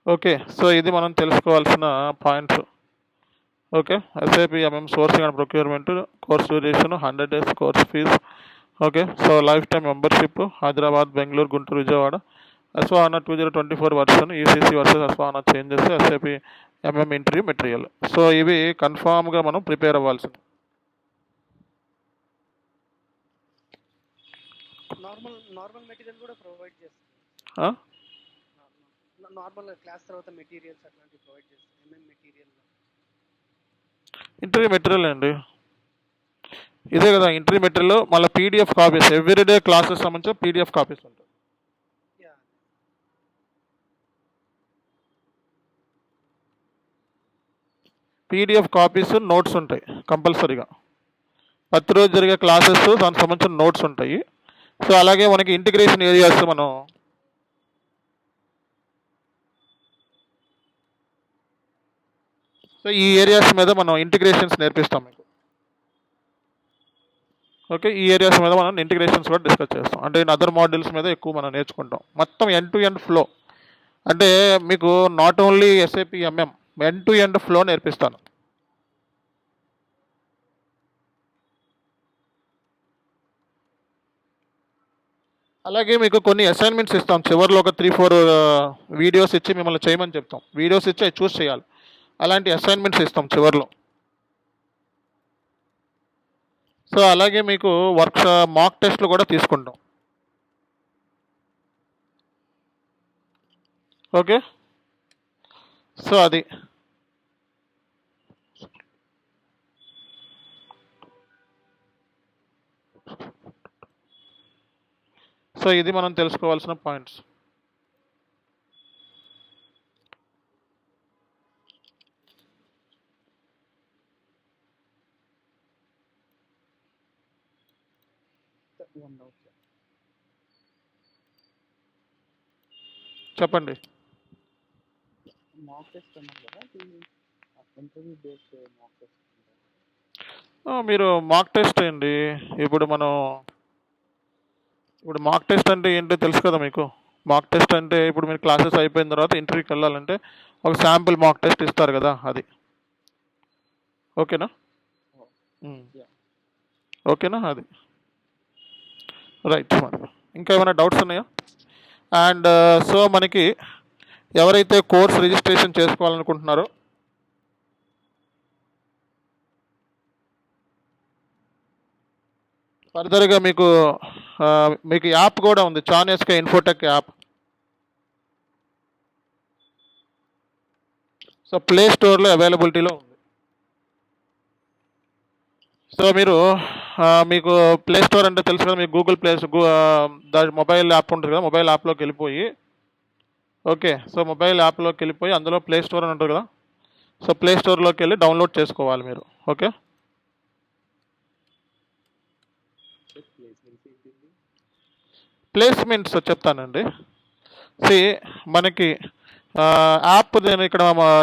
ఓకే, సో ఇది మనం తెలుసుకోవాల్సిన points. Okay, SAP MM sourcing and procurement, course duration 100 days course fees. Okay, so lifetime membership, Hyderabad, Bengaluru, Guntur, Vijayawada. S/4HANA 2024 version, ECC versus S/4HANA changes, SAP MM interview material. So ఇవి కన్ఫామ్గా మనం prepare అవ్వాల్సింది. Normal material కూడా provide చేస్తాం. ఆ? Normal class తర్వాత materials అట్లాంటివి provide చేస్తాం. ఎంఎం మెటీరియల్ ఇంటర్వ్యూ మెటీరియల్ అండి, ఇదే కదా ఇంటర్వ్యూ మెటీరియల్. మళ్ళీ పీడిఎఫ్ కాపీస్, ఎవ్రీడే క్లాసెస్ సంబంధించిన పీడిఎఫ్ కాపీస్ ఉంటాయి. పీడిఎఫ్ కాపీస్, నోట్స్ ఉంటాయి కంపల్సరీగా. ప్రతిరోజు జరిగే క్లాసెస్ దానికి సంబంధించిన నోట్స్ ఉంటాయి. సో అలాగే మనకి ఇంటిగ్రేషన్ ఏరియాస్, మనం సో ఈ ఏరియాస్ మీద మనం ఇంటిగ్రేషన్స్ నేర్పిస్తాం మీకు. ఓకే, ఈ ఏరియాస్ మీద మనం ఇంటిగ్రేషన్స్ కూడా డిస్కస్ చేస్తాం. అంటే అదర్ మాడ్యూల్స్ మీద ఎక్కువ మనం నేర్చుకుంటాం. మొత్తం ఎండ్ టు ఎండ్ ఫ్లో, అంటే మీకు not only SIP MM, end to end flow నేర్పిస్తాను. అలాగే మీకు కొన్ని అసైన్మెంట్స్ ఇస్తాం చివరిలో, ఒక 3-4 వీడియోస్ ఇచ్చి మిమ్మల్ని చేయమని చెప్తాం. వీడియోస్ ఇచ్చి అవి చూస్ చేయాలి. అలాంటి అసైన్మెంట్స్ ఇస్తాం చివరిలో. సో అలాగే మీకు మాక్ టెస్ట్లు కూడా తీసుకుంటాం. ఓకే, సో అది. సో ఇది మనం తెలుసుకోవాల్సిన పాయింట్స్. చెప్పండి. మాక్ టెస్ట్ అన్నారు కదా, ఇంటర్వ్యూ బేస్డ్ మాక్ టెస్ట్. మీరు మాక్ టెస్ట్ అండి, ఇప్పుడు మాక్ టెస్ట్ అంటే ఏంటో తెలుసు కదా మీకు. మాక్ టెస్ట్ అంటే ఇప్పుడు మీరు క్లాసెస్ అయిపోయిన తర్వాత ఇంటర్వ్యూకి వెళ్ళాలంటే ఒక శాంపిల్ మాక్ టెస్ట్ ఇస్తారు కదా, అది. ఓకేనా? ఓకేనా, అది రైట్. మరి ఇంకా ఏమైనా డౌట్స్ ఉన్నాయా? అండ్ సో మనకి ఎవరైతే కోర్స్ రిజిస్ట్రేషన్ చేసుకోవాలనుకుంటున్నారో ఫర్దర్గా మీకు యాప్ కూడా ఉంది, చాన్-ఎస్కే ఇన్ఫోటెక్ యాప్. సో ప్లే స్టోర్లో అవైలబిలిటీలో ఉంది. సో మీకు ప్లే స్టోర్ అంటే తెలుసు కదా, మీకు గూగుల్ ప్లే దాని మొబైల్ యాప్ ఉంటుంది కదా, మొబైల్ యాప్లోకి వెళ్ళిపోయి, ఓకే, సో మొబైల్ యాప్లోకి వెళ్ళిపోయి అందులో ప్లే స్టోర్ అని ఉంటుంది కదా, సో ప్లే స్టోర్లోకి వెళ్ళి డౌన్లోడ్ చేసుకోవాలి మీరు. ఓకే, ప్లేస్మెంట్స్ చెప్తానండి. మనకి యాప్ నేను ఇక్కడ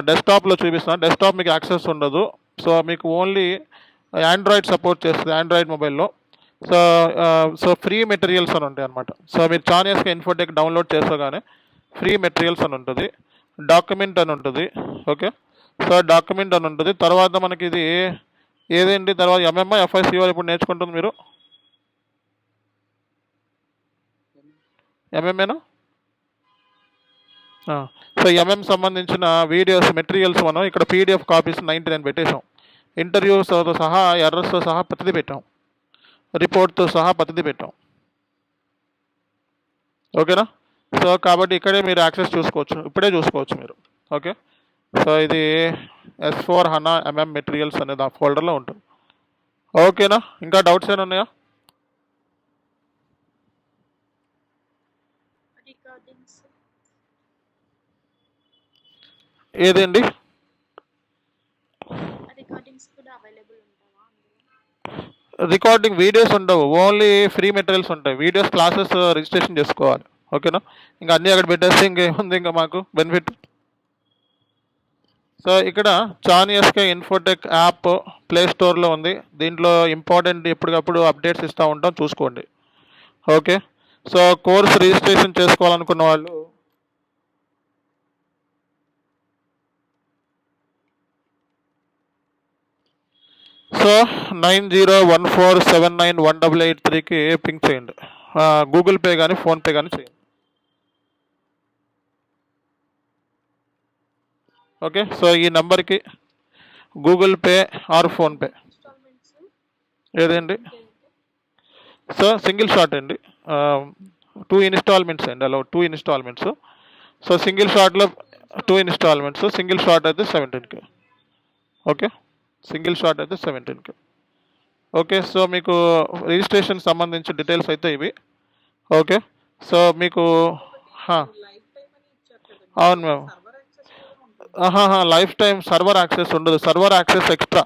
డెస్క్టాప్లో చూపిస్తున్నాను. డెస్క్టాప్ మీకు యాక్సెస్ ఉండదు. సో మీకు ఓన్లీ ఆండ్రాయిడ్ సపోర్ట్ చేస్తుంది, ఆండ్రాయిడ్ మొబైల్లో. సో ఫ్రీ మెటీరియల్స్ అని ఉంటాయి అనమాట. సో మీరు చాన్-ఎస్కే ఇన్ఫోటెక్ డౌన్లోడ్ చేసగానే ఫ్రీ మెటీరియల్స్ అని ఉంటుంది, డాక్యుమెంట్ అని ఉంటుంది. ఓకే, సో డాక్యుమెంట్ అని ఉంటుంది. తర్వాత మనకి ఇది ఏదేంటి, తర్వాత ఎంఎంఐ FICO ఇప్పుడు నేర్చుకుంటుంది మీరు. ఎంఎంఏనా? సో ఎంఎం సంబంధించిన వీడియోస్ మెటీరియల్స్ మనం ఇక్కడ పీడిఎఫ్ కాపీస్ 99 పెట్టేశాం. ఇంటర్వ్యూస్తో సహా, ఎర్రర్స్తో సహా ప్రతిదీ పెట్టాం, రిపోర్ట్తో సహా ప్రతిదీ పెట్టాం. ఓకేనా? సో కాబట్టి ఇక్కడే మీరు యాక్సెస్ చూసుకోవచ్చు, ఇప్పుడే చూసుకోవచ్చు మీరు. ఓకే, సో ఇది S/4HANA MM మెటీరియల్స్ అనేది ఆ ఫోల్డర్లో ఉంటుంది. ఓకేనా? ఇంకా డౌట్స్ ఏమైనా ఉన్నాయా? ఏదండి? రికార్డింగ్ వీడియోస్ ఉండవు, ఓన్లీ ఫ్రీ మెటీరియల్స్ ఉంటాయి. వీడియోస్ క్లాసెస్ రిజిస్ట్రేషన్ చేసుకోవాలి. ఓకేనా? ఇంకా అన్నీ అక్కడ పెట్టేస్తే ఇంకేముంది ఇంకా మాకు బెనిఫిట్. సో ఇక్కడ చాన్-ఎస్కే ఇన్ఫోటెక్ యాప్ ప్లే స్టోర్లో ఉంది. దీంట్లో ఇంపార్టెంట్ ఎప్పటికప్పుడు అప్డేట్స్ ఇస్తూ ఉంటాం, చూసుకోండి. ఓకే, సో కోర్స్ రిజిస్ట్రేషన్ చేసుకోవాలనుకున్న వాళ్ళు సో 9014791883కి పింక్ చేయండి. గూగుల్ పే కానీ ఫోన్పే కానీ చేయండి. ఓకే, సో ఈ నెంబర్కి Google pay or PhonePe installments ఏదండి. సో సింగిల్ షాట్ అండి, 2 ఇన్స్టాల్మెంట్స్ అండి, అలా 2 ఇన్స్టాల్మెంట్స్. సో సింగిల్ షాట్లో 2 ఇన్స్టాల్మెంట్స్, సింగిల్ షాట్ అయితే 17K. ఓకే, సింగిల్ షాట్ అయితే 17K. ఓకే, సో మీకు రిజిస్ట్రేషన్ సంబంధించి డీటెయిల్స్ అయితే ఇవి. ఓకే, సో మీకు లైఫ్ టైం అని ఇచ్చారు కదండి. అవును మ్యామ్. సర్వర్ యాక్సెస్ కూడా ఉంటుంది. లైఫ్ టైం సర్వర్ యాక్సెస్ ఉండదు, server access extra.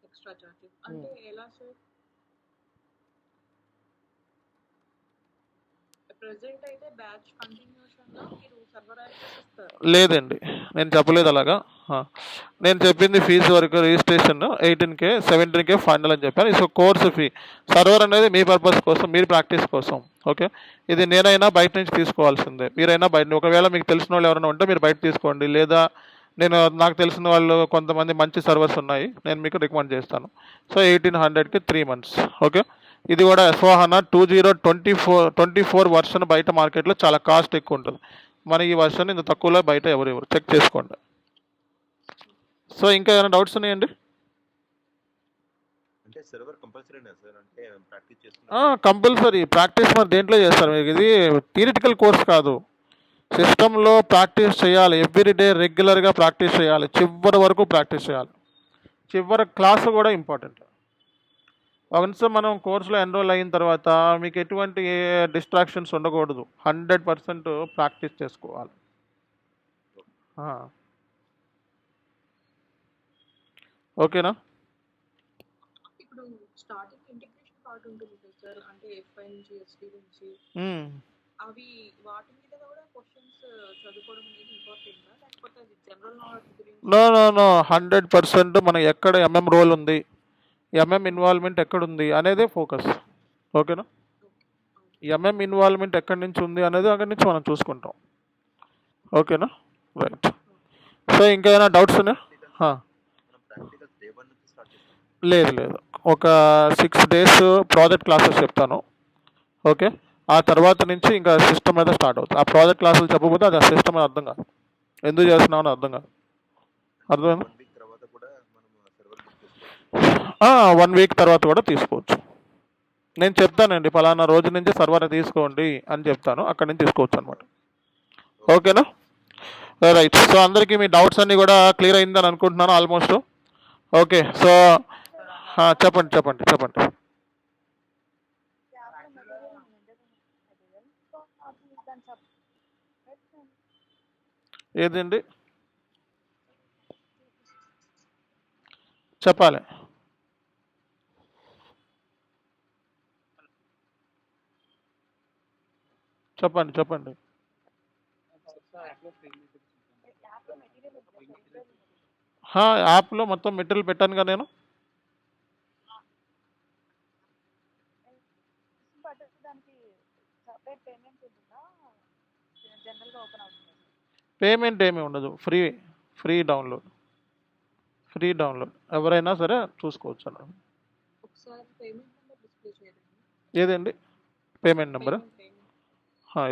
Extra charges అంటే ఎలా సార్? ప్రెసెంట్ అయితే బ్యాచ్ కంటిన్యూషన్ లో మీరు సర్వర్ యాక్సెస్ ఇస్తారు. లేదండి, నేను చెప్పలేదు అలాగా. నేను చెప్పింది ఫీజు వరకు రిజిస్ట్రేషన్ 18K 17K ఫైనల్ అని చెప్పాను. సో కోర్సు ఫీ, సర్వర్ అనేది మీ పర్పస్ కోసం, మీరు ప్రాక్టీస్ కోసం. ఓకే, ఇది నేనైనా బయట నుంచి తీసుకోవాల్సిందే, మీరైనా బయట. ఒకవేళ మీకు తెలిసిన వాళ్ళు ఎవరైనా ఉంటే మీరు బయట తీసుకోండి, లేదా నాకు తెలిసిన వాళ్ళు కొంతమంది మంచి సర్వర్స్ ఉన్నాయి, నేను మీకు రికమెండ్ చేస్తాను. So 1800కి 3 months. ఓకే, ఇది కూడా S/4HANA 2024 వర్షన్ బయట మార్కెట్లో చాలా కాస్ట్ ఎక్కువ ఉంటుంది. మన ఈ వర్షన్ ఇంత తక్కువలో బయట ఎవరు చెక్ చేసుకోండి. సో ఇంకా ఏమైనా డౌట్స్ ఉన్నాయండి? అంటే సర్వర్ కంపల్సరీనా సార్? అంటే ప్రాక్టీస్ చేస్తున్నా కంపల్సరీ ప్రాక్టీస్ మరి దేంట్లో చేస్తారు మీకు? ఇది థియరిటికల్ కోర్స్ కాదు, సిస్టంలో ప్రాక్టీస్ చేయాలి. ఎవ్రీడే రెగ్యులర్గా ప్రాక్టీస్ చేయాలి, చివరి వరకు ప్రాక్టీస్ చేయాలి. చివరి క్లాసు కూడా ఇంపార్టెంట్. వన్స్ మనం కోర్సులో ఎన్రోల్ అయిన తర్వాత మీకు ఎటువంటి డిస్ట్రాక్షన్స్ ఉండకూడదు, 100% ప్రాక్టీస్ చేసుకోవాలి. ఓకేనా? ఇప్పుడు స్టార్టింగ్ ఇంటిగ్రేషన్ పార్ట్ ఉంటుంది కదా సార్, అంటే FI నుంచి SD నుంచి అవి వాటి మీద కూడా క్వశ్చన్స్ చదువుకోవడం అనేది ఇంపార్టెంటా, లేకపోతే అది జనరల్ నాలెడ్జ్ గురించి? నో 100% మనం ఎక్కడ MM రోల్ ఉంది, MM ఇన్వాల్వ్మెంట్ ఎక్కడుంది అనేదే ఫోకస్. ఓకేనా? MM ఇన్వాల్వ్మెంట్ ఎక్కడి నుంచి ఉంది అనేది అక్కడి నుంచి మనం చూసుకుంటాం. ఓకేనా? రైట్. సో ఇంకేమైనా డౌట్స్ ఉన్నాయా? ప్రాక్టికల్ డే 1 నుంచి స్టార్ట్ చేస్తాం. లేదు, ఒక 6 days ప్రాజెక్ట్ క్లాసెస్ చెప్తాను. ఓకే, ఆ తర్వాత నుంచి ఇంకా సిస్టమ్ మీద స్టార్ట్ అవుతుంది. ఆ ప్రాజెక్ట్ క్లాసులు చెప్పకపోతే అది ఆ సిస్టమ్ అని అర్థం కాదు, ఎందుకు చేస్తున్నామని అర్థం కాదు. అర్థమైందా? 1 week తర్వాత కూడా మనం సర్వర్ బుక్ చేసుకోవచ్చు. 1 week తర్వాత కూడా తీసుకోవచ్చు. నేను చెప్తానండి, ఫలానా రోజు నుంచి సర్వర్ తీసుకోండి అని చెప్తాను, అక్కడి నుంచి తీసుకోవచ్చు అనమాట. ఓకేనా? రైట్. సో అందరికీ మీ డౌట్స్ అన్నీ కూడా క్లియర్ అయిందని అనుకుంటున్నాను ఆల్మోస్ట్. ఓకే, సో చెప్పండి. ఏదండి చెప్పాలి? చెప్పండి. యాప్లో మొత్తం మెటీరియల్ పెట్టానుగా నేను. పేమెంట్ ఏమీ ఉండదు, ఫ్రీ డౌన్లోడ్. ఎవరైనా సరే చూసుకోవచ్చు అన్న. ఒకసారి పేమెంట్ నెంబర్ డిస్ప్లే చేయండి. ఏదండి పేమెంట్ నెంబర్?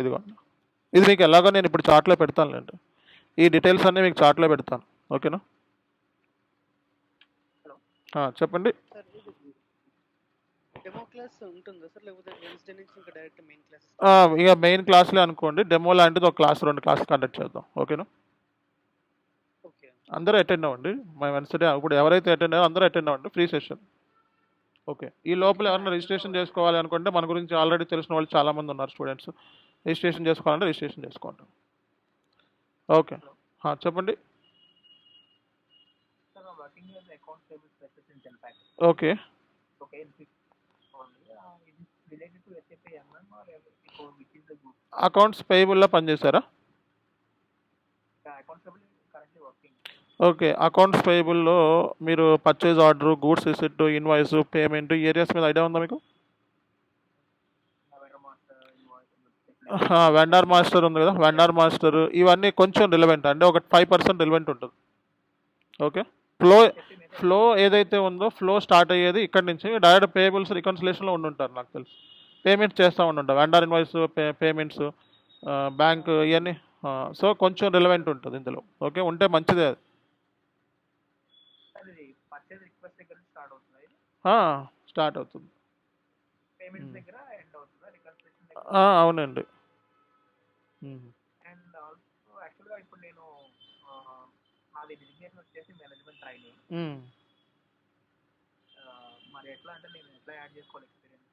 ఇదిగోండి, ఇది మీకు ఎలాగో నేను ఇప్పుడు చార్ట్లో పెడతానులేండి, ఈ డీటెయిల్స్ అన్నీ మీకు చార్ట్లో పెడతాను. ఓకేనా? చెప్పండి. డెమో క్లాస్ ఉంటుందా సార్, లేకపోతే వెన్స్డే నుంచి ఇంకా డైరెక్ట్ మెయిన్ క్లాస్? ఇక మెయిన్ క్లాస్లే అనుకోండి, డెమో లాంటిది ఒక క్లాస్ 2 క్లాస్ కండక్ట్ చేద్దాం. ఓకేనా? ఓకే, అందరూ అటెండ్ అవ్వండి. మా వెన్స్డే ఇప్పుడు ఎవరైతే అటెండ్ అయ్యారో అందరూ అటెండ్ అవ్వండి, ఫ్రీ సెషన్. ఓకే, ఈ లోపల ఎవరైనా రిజిస్ట్రేషన్ చేసుకోవాలి అనుకుంటే మన గురించి ఆల్రెడీ తెలిసిన వాళ్ళు చాలామంది ఉన్నారు స్టూడెంట్స్. రిజిస్ట్రేషన్ చేసుకోవాలంటే రిజిస్ట్రేషన్ చేసుకోండి. ఓకే, చెప్పండి. ఓకే, అకౌంట్స్ పేయబుల్లో పనిచేశారా? ఓకే, అకౌంట్స్ పేయబుల్లో మీరు purchase order, goods receipt, invoice, payment, ఈ ఏరియాస్ మీద ఐడియా ఉందా మీకు? వెండర్ మాస్టర్ ఉంది కదా, వెండర్ మాస్టర్, ఇవన్నీ కొంచెం రిలవెంట్, అంటే ఒక 5% రిలవెంట్ ఉంటుంది. ఓకే, ఫ్లో SAP మీద ఫ్లో ఏదైతే ఉందో ఫ్లో స్టార్ట్ అయ్యేది ఇక్కడ నుంచి డైరెక్ట్ పేయబుల్స్ రికన్సిలేషన్లో ఉండుంటారు నాకు తెలుసు. పేమెంట్స్ చేస్తూ ఉండుంటారు, వెండర్ ఇన్వాయిస్, పేమెంట్స్, బ్యాంక్, ఇవన్నీ. సో కొంచెం రిలవెంట్ ఉంటుంది ఇందులో. ఓకే, ఉంటే మంచిదే అది. అది పర్చేజ్ రిక్వెస్ట్ దగ్గర నుంచి స్టార్ట్ అవుతుంది, ఇది స్టార్ట్ అవుతుంది. పేమెంట్స్ దగ్గర ఎండ్ అవుతుందా రికన్సిలేషన్ దగ్గర? అవునండి. అండ్ ఆల్సో యాక్చువల్గా ఇప్పుడు నేను నాది డిజిగ్నేషన్ వచ్చేసి మేనేజ్మెంట్ ట్రైనింగ్. మరి ఎట్లా అంటే నేను ఎట్లా యాడ్ చేసుకోవాలి experience?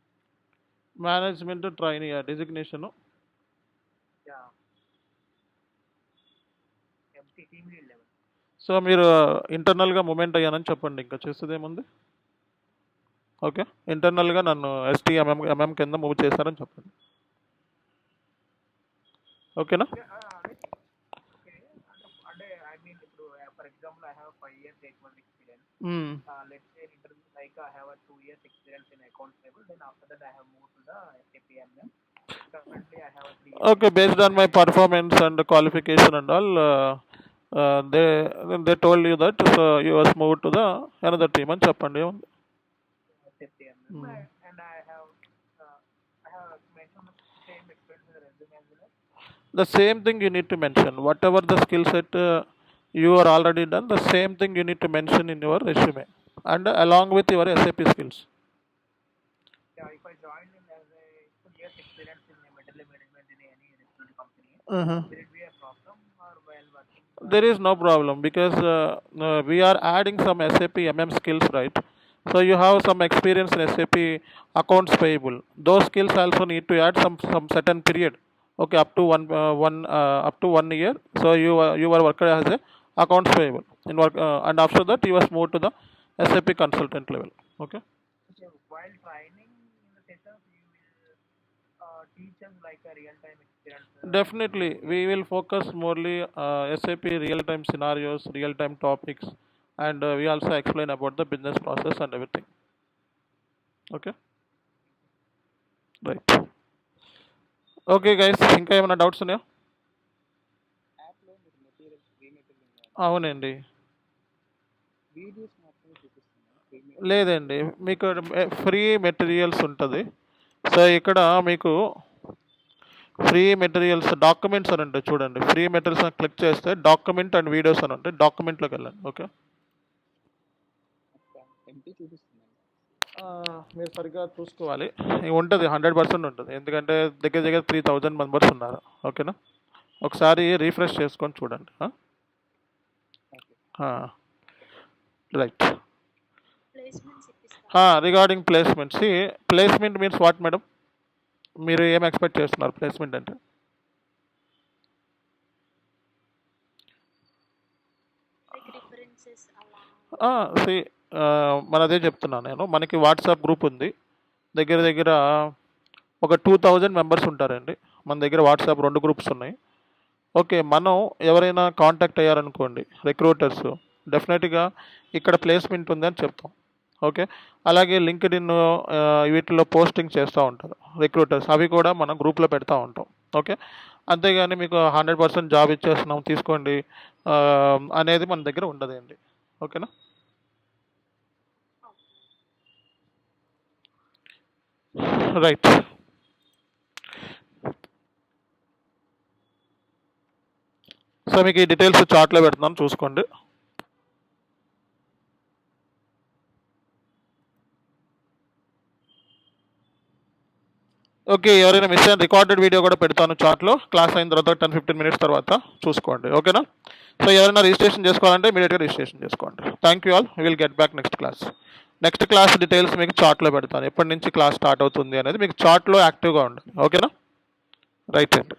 Management training designation. Empty team lead level. So మీరు ఇంటర్నల్గా మూమెంట్ అయ్యానని చెప్పండి, ఇంకా చేస్తుంది ఏముంది. ఓకే, ఇంటర్నల్గా నన్ను ఎంఎం కింద మూవ్ చేశారని చెప్పండి. ఓకేనా? ఓకే, అంటే ఐ మీన్ ఇప్పుడు for example I have 5 years H1 experience. Let's say in interview like I have a 2 years experience in accounts payable, then after that I have moved to the SAP MM. Currently I have a 3 years. Okay, based on my performance and qualification and all, they told you that so you was moved to the another team అని చెప్పండి. SAP MM. And I have mentioned the same experience in the resume as well. The same thing you need to mention. Whatever the skill set you are already done, the same thing you need to mention in your resume and along with your SAP skills. Yeah, if I join in as a 2 years experience in material management in any restaurant company, will it be a problem or while working? There is no problem because we are adding some SAP MM skills, right? So you have some experience in SAP accounts payable. Those skills also need to add some certain period. Okay, up to one year. So you were worked as a accounts payable in work, and after that you was moved to the SAP consultant level. Okay. So while training in the setup, you will teach us like a real-time experience. Definitely, we will focus morely SAP real-time scenarios, real-time topics, and we also explain about the business process and everything. Okay. Right. Okay guys, ఇంకా ఏమైనా doubts ఉన్నాయా? యాప్లో మీరు materials free material అవునండి. Videos మాత్రమే చూపిస్తున్నాను. లేదండి, మీకు ఫ్రీ మెటీరియల్స్ ఉంటుంది. సో ఇక్కడ మీకు ఫ్రీ మెటీరియల్స్ డాక్యుమెంట్స్ అని ఉంటాయి చూడండి. ఫ్రీ మెటీరియల్స్ అని క్లిక్ చేస్తే డాక్యుమెంట్ అండ్ వీడియోస్ అని ఉంటాయి. డాక్యుమెంట్లోకి వెళ్ళండి. ఓకే, ఎంటీ చూపిస్తున్నాను. మీరు సరిగ్గా చూసుకోవాలి. ఉంటుంది, 100% ఉంటుంది. ఎందుకంటే దగ్గర దగ్గర 3000 మెంబర్స్ ఉన్నారు. ఓకేనా? ఒకసారి రీఫ్రెష్ చేసుకొని చూడండి. Right. Regarding placements, placement means what madam? మీరు ఏం ఎక్స్పెక్ట్ చేస్తున్నారు ప్లేస్మెంట్ అంటే? మన అదే చెప్తున్నాను నేను. మనకి వాట్సాప్ గ్రూప్ ఉంది. దగ్గర దగ్గర ఒక 2000 మెంబర్స్ ఉంటారండి మన దగ్గర. వాట్సాప్ 2 గ్రూప్స్ ఉన్నాయి. ఓకే, మనం ఎవరైనా కాంటాక్ట్ అయ్యారనుకోండి రిక్రూటర్స్, డెఫినెట్గా ఇక్కడ ప్లేస్మెంట్ ఉంది అని చెప్తాం. ఓకే, అలాగే లింక్డ్ఇన్ వీటిలో పోస్టింగ్ చేస్తూ ఉంటారు రిక్రూటర్స్, అవి కూడా మనం గ్రూప్లో పెడతా ఉంటాం. ఓకే, అంతేగాని మీకు 100% జాబ్ ఇచ్చేస్తున్నాం తీసుకోండి అనేది మన దగ్గర ఉండదండి. ఓకేనా? రైట్. సో మీకు ఈ డీటెయిల్స్ చార్ట్లో పెడుతున్నాను, చూసుకోండి. ఓకే, ఎవరైనా మిస్ అయిన రికార్డెడ్ వీడియో కూడా పెడతాను చార్ట్లో. క్లాస్ అయిన తర్వాత 10-15 మినిట్స్ తర్వాత చూసుకోండి. ఓకేనా? సో ఎవరైనా రిజిస్ట్రేషన్ చేసుకోవాలంటే ఇమీడియట్గా రిజిస్ట్రేషన్ చేసుకోండి. Thank you all. We will get back next class. Next class details మీకు చార్ట్లో పెడతాను. ఎప్పటి నుంచి క్లాస్ స్టార్ట్ అవుతుంది అనేది మీకు చార్ట్లో యాక్టివ్గా ఉండాలి. ఓకేనా? రైట్ అండి.